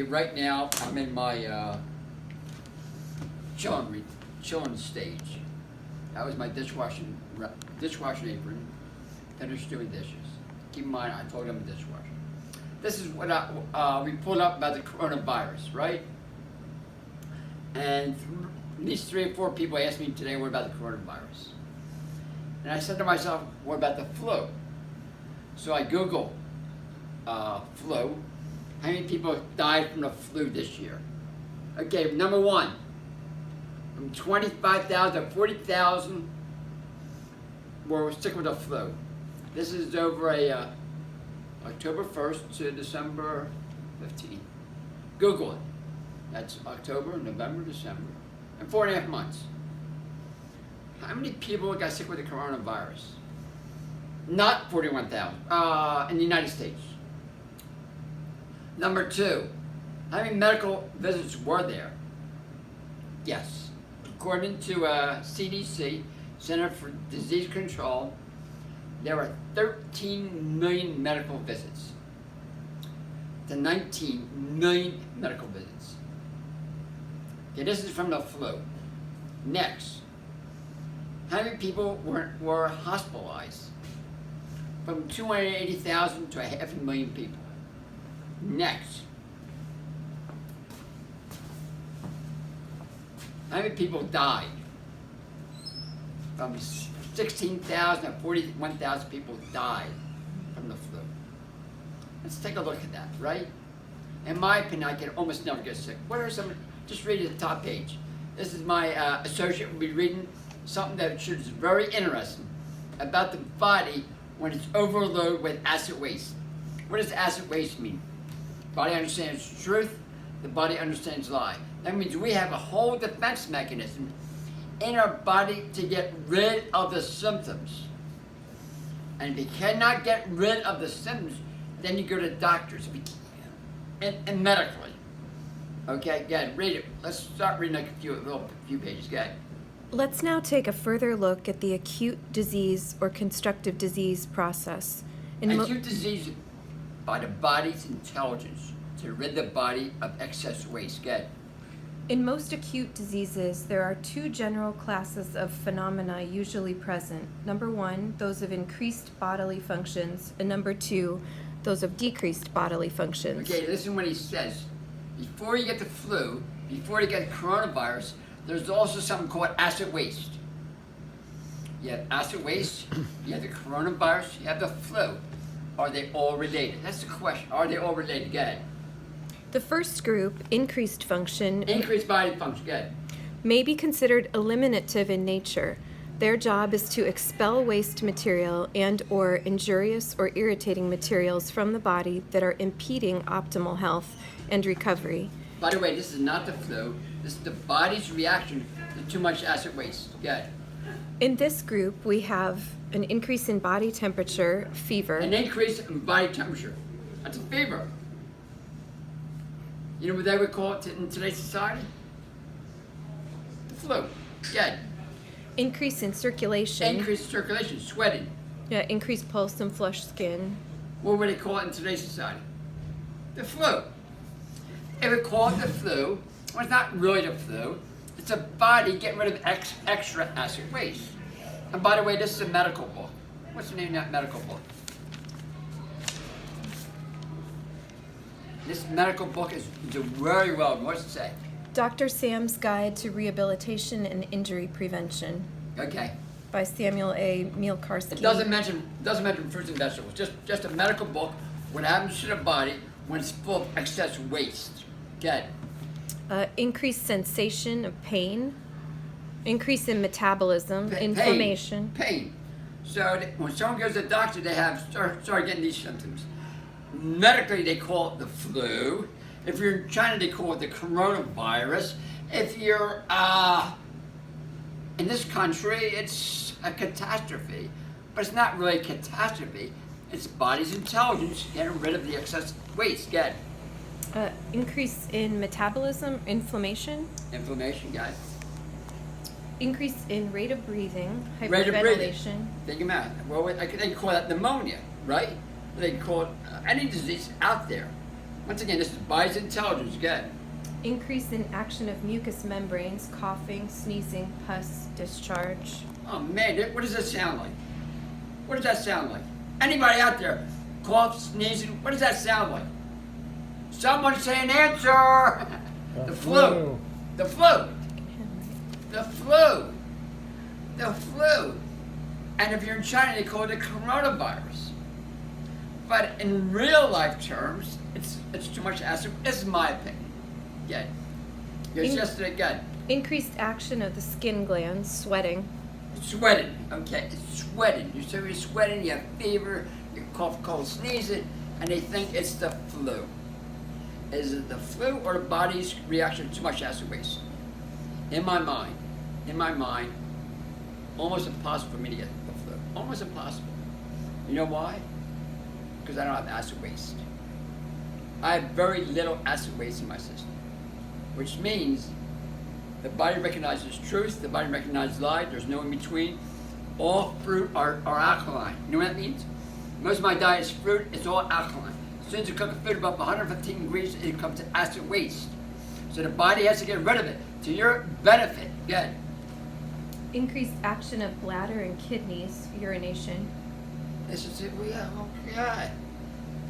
Right now, I'm in my chilling stage. That was my dishwashing apron. Finished doing dishes. Keep in mind, I told them a dishwasher. This is what we pulled up about the coronavirus, right? And at least 3 or 4 people asked me today, what about the coronavirus? And I said to myself, what about the flu? So I Googled flu. How many people died from the flu this year? Okay, number 1, from 25,000 to 40,000 were sick with the flu. This is over October 1st to December 15th. Google it. That's October, November, December, and 4.5 months. How many people got sick with the coronavirus? Not 41,000 in the United States. Number 2, how many medical visits were there? Yes. According to CDC, Center for Disease Control, there were 13 million medical visits to 19 million medical visits. Okay, this is from the flu. Next, how many people were hospitalized? From 280,000 to 500,000 people. Next, how many people died? From 16,000 to 41,000 people died from the flu. Let's take a look at that, right? In my opinion, I can almost never get sick. What are some, just read the top page. This is my associate will be reading something that is very interesting about the body when it's overloaded with acid waste. What does acid waste mean? Body understands truth, the body understands lie. That means we have a whole defense mechanism in our body to get rid of the symptoms. And if you cannot get rid of the symptoms, then you go to doctors and medically. Okay, go ahead, read it. Let's start reading a few pages. Go ahead. Let's now take a further look at the acute disease or constructive disease process. Acute disease by the body's intelligence to rid the body of excess waste. Go ahead. In most acute diseases, there are 2 general classes of phenomena usually present. Number 1, those of increased bodily functions, and number 2, those of decreased bodily functions. Okay, listen what he says. Before you get the flu, before you get the coronavirus, there's also something called acid waste. You have acid waste, you have the coronavirus, you have the flu. Are they all related? That's the question. Are they all related? Go ahead. The first group, increased function, Increased body function. Go ahead. may be considered eliminative in nature. Their job is to expel waste material and or injurious or irritating materials from the body that are impeding optimal health and recovery. By the way, this is not the flu. This is the body's reaction to too much acid waste. Go ahead. In this group, we have an increase in body temperature, fever. An increase in body temperature. That's a fever. You know what they would call it in today's society? The flu. Go ahead. Increase in circulation. Increased circulation, sweating. Yeah, increased pulse and flushed skin. What would they call it in today's society? The flu. They would call it the flu. Well, it's not really the flu. It's a body getting rid of extra acid waste. And by the way, this is a medical book. What's the name of that medical book? This medical book is very well. What's it say? Dr. Sam's Guide to Rehabilitation and Injury Prevention Okay. by Samuel A. Mielkarski. It doesn't mention fruits and vegetables. Just a medical book. What happens to the body when it's full of excess waste? Okay. Increased sensation of pain, increase in metabolism, inflammation. Pain. So when someone goes to the doctor, they start getting these symptoms. Medically, they call it the flu. If you're in China, they call it the coronavirus. If you're in this country, it's a catastrophe. But it's not really a catastrophe. It's body's intelligence getting rid of the excess waste. Get Increase in metabolism, inflammation. Inflammation, guys. Increase in rate of breathing, Rate of breathing. hyperventilation. Think about it. Well, they can call that pneumonia, right? They can call it any disease out there. Once again, this is body's intelligence. Good. Increase in action of mucous membranes, coughing, sneezing, pus, discharge. Oh man, what does that sound like? What does that sound like? Anybody out there? Cough, sneezing, what does that sound like? Someone say an answer! The flu. The flu. The flu. The flu. And if you're in China, they call it the coronavirus. But in real life terms, it's too much acid. This is my opinion. Yeah. You're just again. Increased action of the skin glands, sweating. Sweating, okay, it's sweating. You're sweating, you have fever, you cough, cold, sneezing, and they think it's the flu. Is it the flu or the body's reaction to too much acid waste? In my mind, almost impossible for me to get the flu. Almost impossible. You know why? Because I don't have acid waste. I have very little acid waste in my system, which means the body recognizes truth, the body recognizes lies, there's no in between. All fruit are alkaline. You know what that means? Most of my diet is fruit, it's all alkaline. As soon as you cook a food above 115 degrees, it comes to acid waste. So the body has to get rid of it to your benefit. Good. Increased action of bladder and kidneys, urination. This is it. We have, oh God.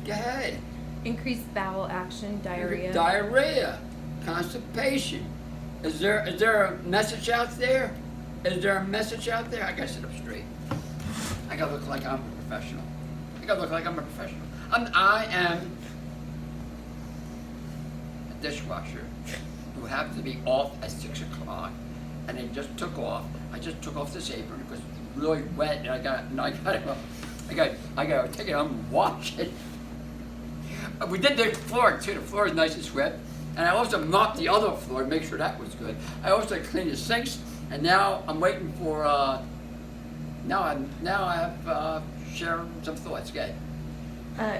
Go ahead. Increased bowel action, diarrhea. Diarrhea, constipation. Is there a message out there? Is there a message out there? I gotta sit up straight. I gotta look like I'm a professional. I am a dishwasher who happens to be off at 6 o'clock, and they just took off. I just took off this apron because it's really wet, and I gotta take it home and wash it. We did the floor too. The floor is nice and swept. And I also mopped the other floor to make sure that was good. I also cleaned the sinks, and now I'm waiting for. Now I have sharing some thoughts. Good.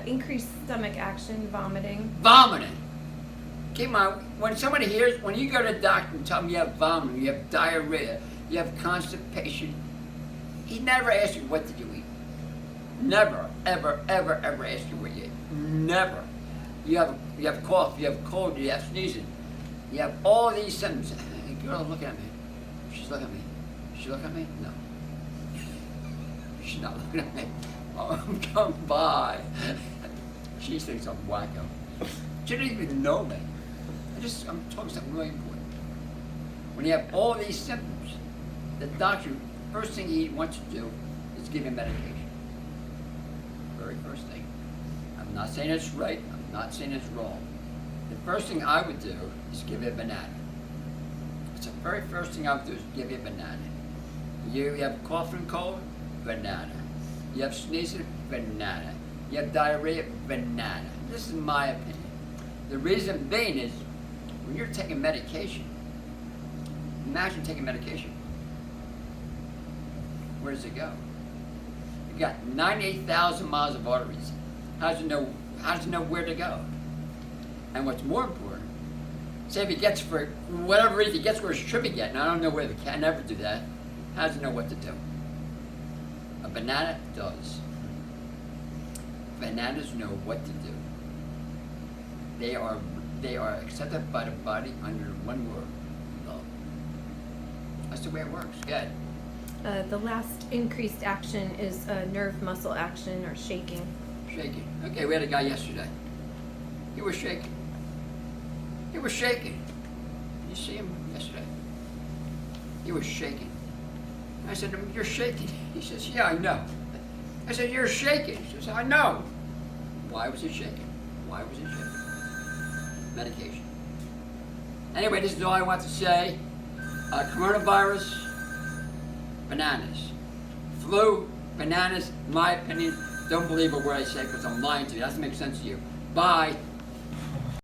Increased stomach action, vomiting. Vomiting. Keep in mind, when you go to the doctor and tell him you have vomiting, you have diarrhea, you have constipation, he never asks you what did you eat. Never, ever, ever, ever ask you what you ate. Never. You have cough, you have cold, you have sneezing, you have all these symptoms. Hey, girl, look at me. She's looking at me. She look at me? No. She's not looking at me. I'm coming by. She thinks I'm wacko. She doesn't even know me. I'm talking something really important. When you have all these symptoms, the doctor, first thing he wants to do is give you medication. Very first thing. I'm not saying it's right. I'm not saying it's wrong. The first thing I would do is give you a banana. It's the very first thing I would do is give you a banana. You have cough and cold, banana. You have sneezing, banana. You have diarrhea, banana. This is my opinion. The reason being is when you're taking medication, imagine taking medication. Where does it go? You've got 98,000 miles of arteries. How does it know where to go? And what's more important, say if he gets, for whatever reason, he gets where he should be getting. I don't know where I never do that. How does it know what to do? A banana does. Bananas know what to do. They are accepted by the body under one word, love. That's the way it works. Good. The last increased action is nerve muscle action or shaking. Shaking. Okay, we had a guy yesterday. He was shaking. He was shaking. Did you see him yesterday? He was shaking. I said to him, "You're shaking." He says, "Yeah, I know." I said, "You're shaking." He says, "I know." Why was he shaking? Why was he shaking? Medication. Anyway, this is all I want to say. Coronavirus, bananas. Flu, bananas, in my opinion. Don't believe a word I say because I'm lying to you. That doesn't make sense to you. Bye.